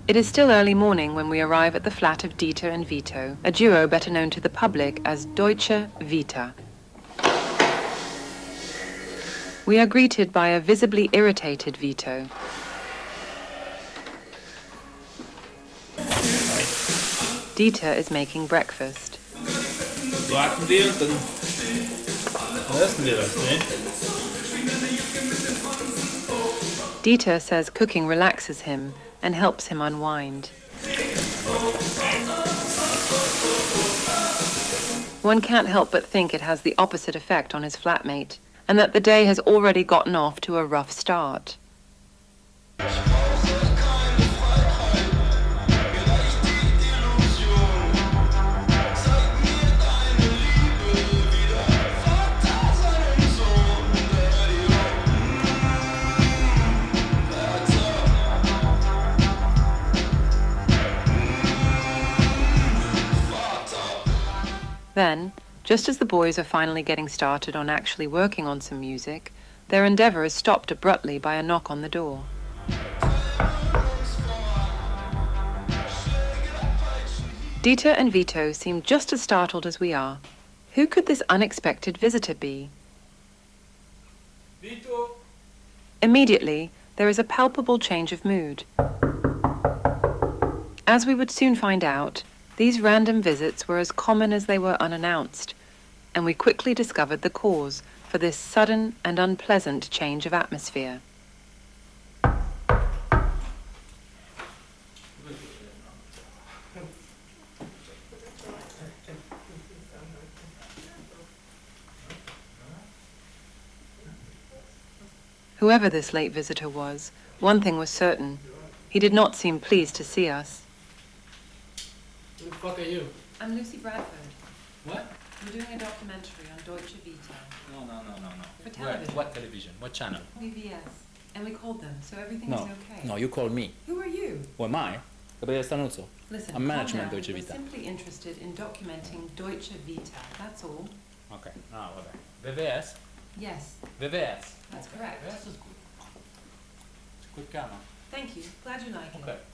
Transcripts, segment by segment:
It is still early morning when we arrive at the flat of Dieter and Vito, a duo better known to the public as Deutsche Vita. We are greeted by a visibly irritated Vito. Dieter is making breakfast. Warten wir und dann essen wir das, ne? Dieter says cooking relaxes him and helps him unwind. One can't help but think it has the opposite effect on his flatmate, and that the day has already gotten off to a rough start. Then, just as the boys are finally getting started on actually working on some music, their endeavor is stopped abruptly by a knock on the door. Dieter and Vito seem just as startled as we are. Who could this unexpected visitor be? Vito! Immediately, there is a palpable change of mood. As we would soon find out, these random visits were as common as they were unannounced, and we quickly discovered the cause for this sudden and unpleasant change of atmosphere. Whoever this late visitor was, one thing was certain. He did not seem pleased to see us. Who the fuck are you? I'm Lucy Bradford. What? I'm doing a documentary on Deutsche Vita. No. For television. What television? What channel? VVS. And we called them, so everything No. is okay. No, you called me. Who are you? Who am I? Gabriele Stanuzzo. Listen, I'm calm management down. Deutsche We're Vita. simply interested in documenting Deutsche Vita, that's all. Okay. Ah, vabbè. VVS? Yes, VVS. that's correct. VVS is good. It's a good camera. Thank you. Glad you like Okay. it.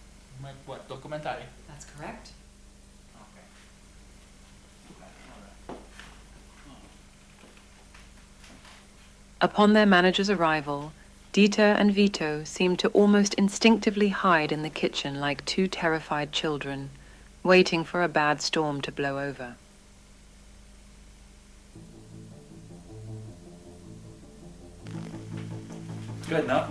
Make what? Documentary? That's correct. Okay. Alright. Upon their manager's arrival, Dieter and Vito seemed to almost instinctively hide in the kitchen like two terrified children, waiting for a bad storm to blow over. Good, no?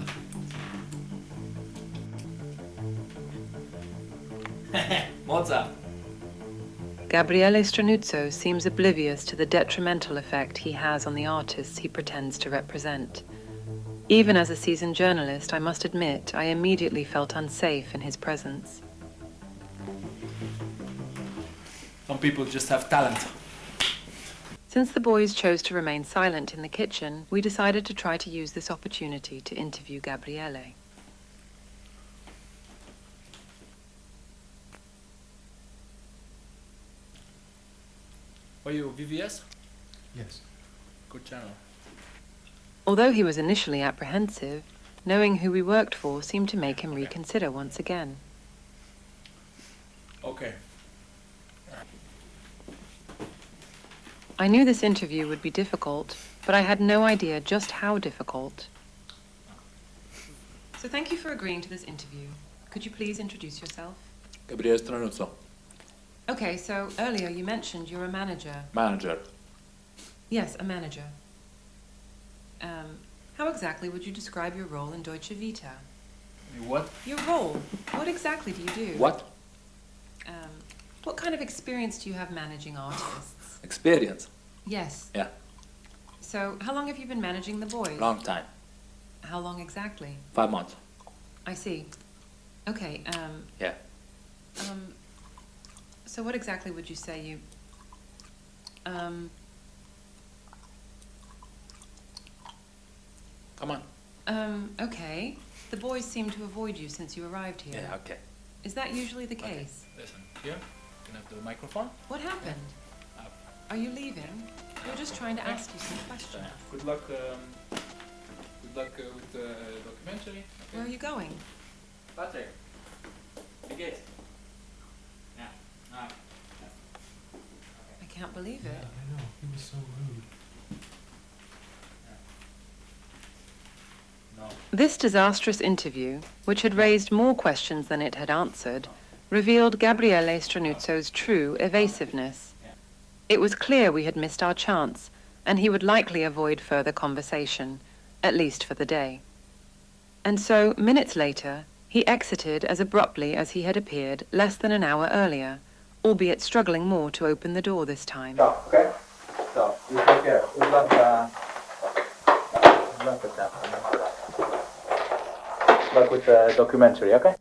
Mozart. Gabriele Stranuzzo seems oblivious to the detrimental effect he has on the artists he pretends to represent. Even as a seasoned journalist, I must admit, I immediately felt unsafe in his presence. Some people just have talent. Since the boys chose to remain silent in the kitchen, we decided to try to use this opportunity to interview Gabriele. Are you VVS? Yes. Good channel. Although he was initially apprehensive, knowing who we worked for seemed to make him reconsider once again. Okay. I knew this interview would be difficult, but I had no idea just how difficult. So thank you for agreeing to this interview. Could you please introduce yourself? Gabriele Stranuzzo. Okay, so earlier you mentioned you're a manager. Manager. Yes, a manager. How exactly would you describe your role in Deutsche Vita? What? Your role. What exactly do you do? What? What kind of experience do you have managing artists? Experience. Yes. Yeah. So, how long have you been managing the boys? Long time. How long exactly? 5 months. I see. Okay, Yeah. so what exactly would you say you... Come on. Okay. The boys seem to avoid you since you arrived here. Yeah, okay. Is that usually the Okay. case? Listen, here. Can I have the microphone? What happened? Are you leaving? We're just trying to ask you some questions. Good luck. Good luck with the documentary. Where are you going? Patrick. I can't believe it. I know, he was so rude. This disastrous interview, which had raised more questions than it had answered, revealed Gabriele Stranuzzo's true evasiveness. It was clear we had missed our chance, and he would likely avoid further conversation, at least for the day. And so, minutes later, he exited as abruptly as he had appeared less than an hour earlier, albeit struggling more to open the door this time. Stop, okay? Stop. You take care. Good luck with that. Good luck with the documentary, okay?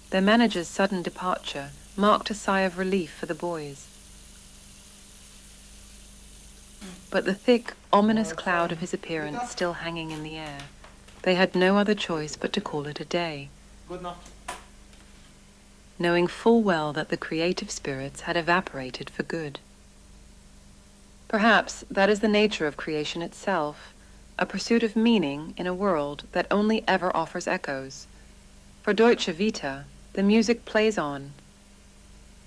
Their manager's sudden departure marked a sigh of relief for the boys. But the thick, ominous cloud of his appearance still hanging in the air, they had no other choice but to call it a day, knowing full well that the creative spirits had evaporated for good. Perhaps that is the nature of creation itself, a pursuit of meaning in a world that only ever offers echoes. For Deutsche Vita, the music plays on,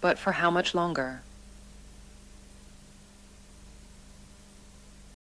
but for how much longer?